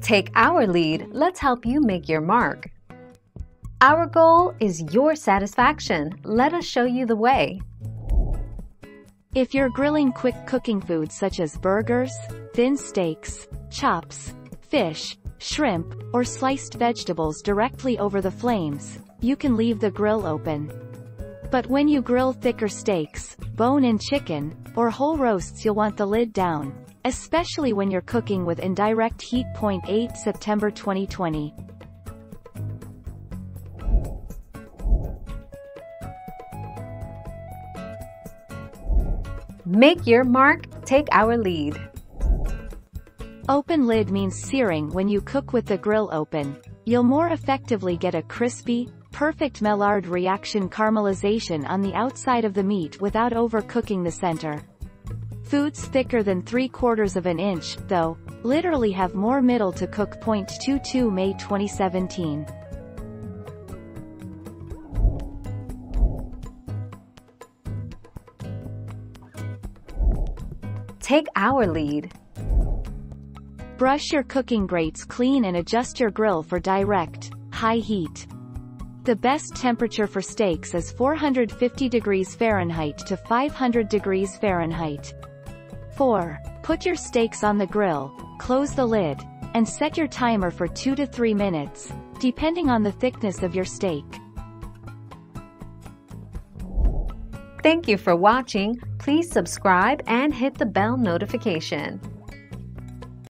Take our lead, let's help you make your mark. Our goal is your satisfaction. Let us show you the way. If you're grilling quick cooking foods such as burgers, thin steaks, chops, fish, shrimp, or sliced vegetables directly over the flames, you can leave the grill open. But when you grill thicker steaks, bone-in chicken, or whole roasts, you'll want the lid down, especially when you're cooking with indirect heat. 8 September 2020. Make your mark, take our lead. Open lid means searing. When you cook with the grill open, you'll more effectively get a crispy, perfect Maillard reaction caramelization on the outside of the meat without overcooking the center. Foods thicker than 3/4 of an inch, though, literally have more middle to cook. 22 May 2017. Take our lead. Brush your cooking grates clean and adjust your grill for direct, high heat. The best temperature for steaks is 450 degrees Fahrenheit to 500 degrees Fahrenheit. 4. Put your steaks on the grill, close the lid, and set your timer for 2 to 3 minutes, depending on the thickness of your steak. Thank you for watching. Please subscribe and hit the bell notification.